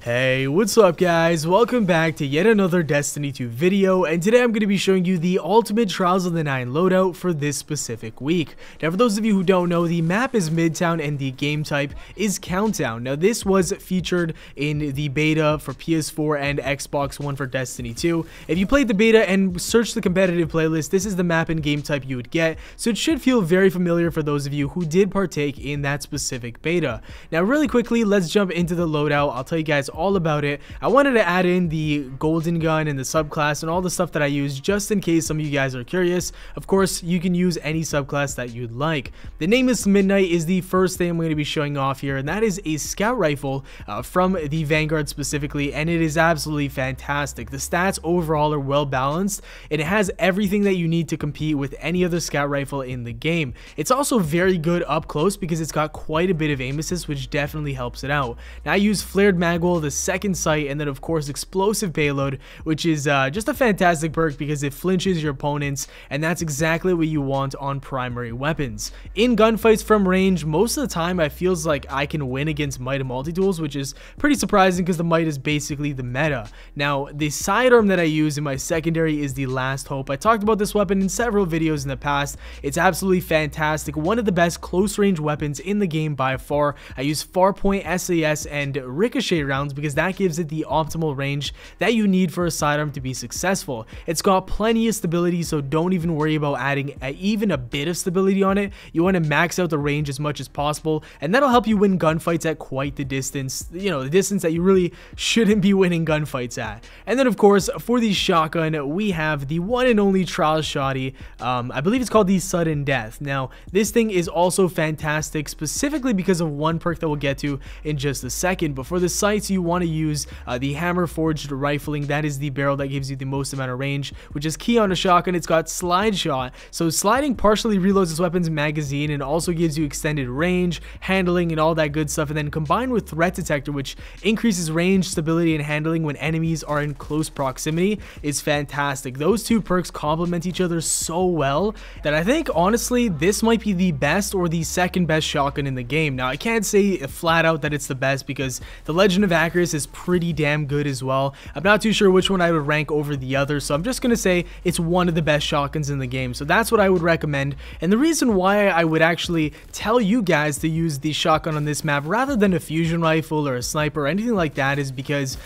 Hey, what's up guys? Welcome back to yet another Destiny 2 video, and today I'm going to be showing you the ultimate Trials of the Nine loadout for this specific week. Now for those of you who don't know, the map is Midtown and the game type is Countdown. Now this was featured in the beta for PS4 and Xbox One for Destiny 2. If you played the beta and searched the competitive playlist, this is the map and game type you would get, so it should feel very familiar for those of you who did partake in that specific beta. Now really quickly, let's jump into the loadout. I'll tell you guys all about it. I wanted to add in the golden gun and the subclass and all the stuff that I use just in case some of you guys are curious. Of course, you can use any subclass that you'd like. The Nameless Midnight is the first thing I'm going to be showing off here, and that is a scout rifle from the Vanguard specifically, and it is absolutely fantastic. The stats overall are well balanced, and it has everything that you need to compete with any other scout rifle in the game. It's also very good up close because it's got quite a bit of aim assist, which definitely helps it out. Now I use Flared Magwell, the second sight, and then of course Explosive Payload, which is just a fantastic perk because it flinches your opponents, and that's exactly what you want on primary weapons. In gunfights from range, most of the time I feels like I can win against Might and Multi-Tools, which is pretty surprising because the Might is basically the meta. Now the sidearm that I use in my secondary is the Last Hope. I talked about this weapon in several videos in the past. It's absolutely fantastic, one of the best close range weapons in the game by far. I use Farpoint, SAS, and Ricochet rounds because that gives it the optimal range that you need for a sidearm to be successful. It's got plenty of stability, so don't even worry about adding even a bit of stability on it. You want to max out the range as much as possible, and that'll help you win gunfights at quite the distance, you know, the distance that you really shouldn't be winning gunfights at. And then of course for the shotgun, we have the one and only Trials Shotty. I believe it's called the Sudden Death. Now this thing is also fantastic, specifically because of one perk that we'll get to in just a second. But for the sights, you want to use the Hammer Forged Rifling. That is the barrel that gives you the most amount of range, which is key on a shotgun. It's got Slide Shot, so sliding partially reloads its weapon's magazine and also gives you extended range, handling, and all that good stuff. And then combined with Threat Detector, which increases range, stability, and handling when enemies are in close proximity, is fantastic. Those two perks complement each other so well that I think honestly this might be the best or the second best shotgun in the game. Now I can't say flat out that it's the best because the Legend of Acris is pretty damn good as well. I'm not too sure which one I would rank over the other, so I'm just gonna say it's one of the best shotguns in the game. So that's what I would recommend, and the reason why I would actually tell you guys to use the shotgun on this map rather than a fusion rifle or a sniper or anything like that is because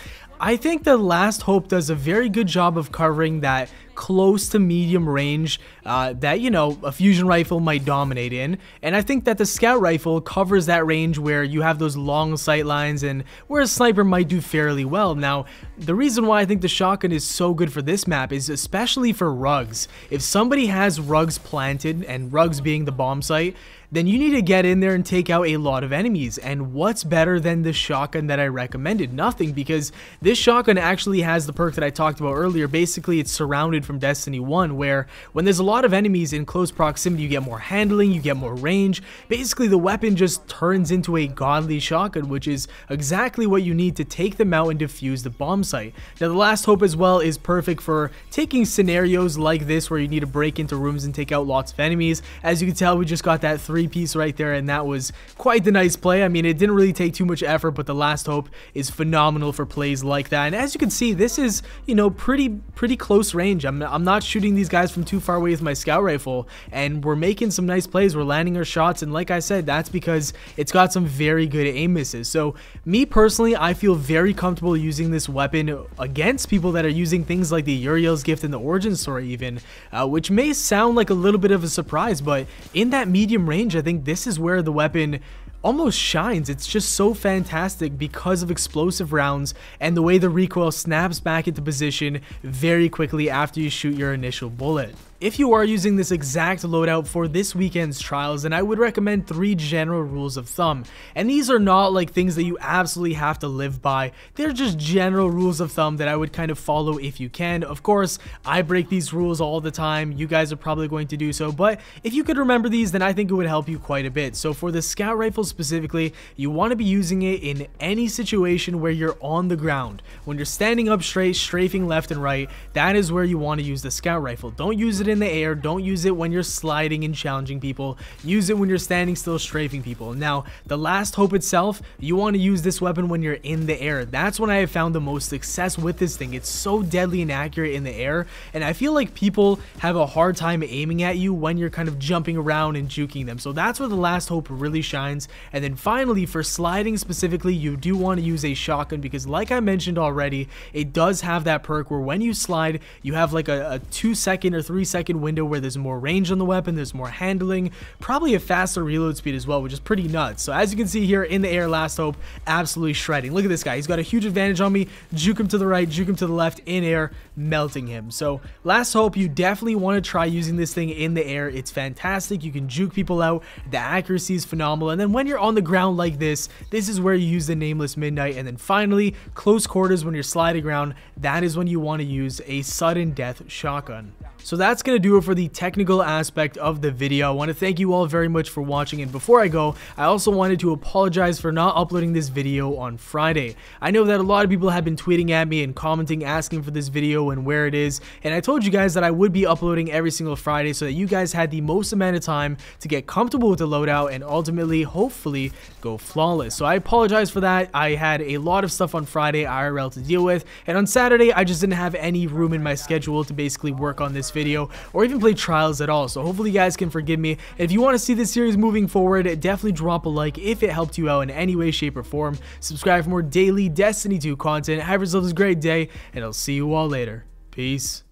I think the Last Hope does a very good job of covering that close to medium range that, you know, a fusion rifle might dominate in, and I think that the scout rifle covers that range where you have those long sight lines and where a sniper might do fairly well. Now the reason why I think the shotgun is so good for this map is especially for rugs. If somebody has rugs planted, and rugs being the bomb site, then you need to get in there and take out a lot of enemies. And what's better than the shotgun that I recommended? Nothing, because this shotgun actually has the perk that I talked about earlier. Basically it's surrounded from Destiny 1, where when there's a lot of enemies in close proximity, you get more handling, you get more range. Basically the weapon just turns into a godly shotgun, which is exactly what you need to take them out and defuse the bomb site. Now the Last Hope as well is perfect for taking scenarios like this where you need to break into rooms and take out lots of enemies. As you can tell, we just got that piece right there, and that was quite the nice play. I mean, it didn't really take too much effort, but the Last Hope is phenomenal for plays like that. And as you can see, this is, you know, pretty close range. I'm not shooting these guys from too far away with my scout rifle, and we're making some nice plays. We're landing our shots, and like I said, that's because it's got some very good aim misses. So me personally, I feel very comfortable using this weapon against people that are using things like the Uriel's Gift and the Origin Story even, which may sound like a little bit of a surprise, but in that medium range, I think this is where the weapon almost shines. It's just so fantastic because of explosive rounds and the way the recoil snaps back into position very quickly after you shoot your initial bullet. If you are using this exact loadout for this weekend's trials, then I would recommend 3 general rules of thumb. And these are not like things that you absolutely have to live by. They're just general rules of thumb that I would kind of follow if you can. Of course, I break these rules all the time. You guys are probably going to do so, but if you could remember these, then I think it would help you quite a bit. So for the scout rifle specifically, you want to be using it in any situation where you're on the ground. When you're standing up straight, strafing left and right, that is where you want to use the scout rifle. Don't use it it in the air. Don't use it when you're sliding and challenging people. Use it when you're standing still strafing people. Now, the Last Hope itself, you want to use this weapon when you're in the air. That's when I have found the most success with this thing. It's so deadly and accurate in the air, and I feel like people have a hard time aiming at you when you're kind of jumping around and juking them. So that's where the Last Hope really shines. And then finally, for sliding specifically, you do want to use a shotgun because, like I mentioned already, it does have that perk where when you slide, you have like a 2-second or 3-second window where there's more range on the weapon, there's more handling, probably a faster reload speed as well, which is pretty nuts. So as you can see here in the air, Last Hope absolutely shredding. Look at this guy, he's got a huge advantage on me. Juke him to the right, juke him to the left, in air, melting him. So Last Hope, you definitely want to try using this thing in the air. It's fantastic. You can juke people out, the accuracy is phenomenal, and then when you're on the ground like this is where you use the Nameless Midnight. And then finally, close quarters, when you're sliding around, that is when you want to use a sudden death shotgun. So that's going to do it for the technical aspect of the video. I want to thank you all very much for watching, and before I go, I also wanted to apologize for not uploading this video on Friday. I know that a lot of people have been tweeting at me and commenting, asking for this video and where it is, and I told you guys that I would be uploading every single Friday so that you guys had the most amount of time to get comfortable with the loadout and ultimately, hopefully, go flawless. So I apologize for that. I had a lot of stuff on Friday IRL to deal with, and on Saturday, I just didn't have any room in my schedule to basically work on this video or even play trials at all. So hopefully you guys can forgive me. And if you want to see this series moving forward, definitely drop a like if it helped you out in any way, shape, or form. Subscribe for more daily Destiny 2 content. Have yourselves a great day, and I'll see you all later. Peace.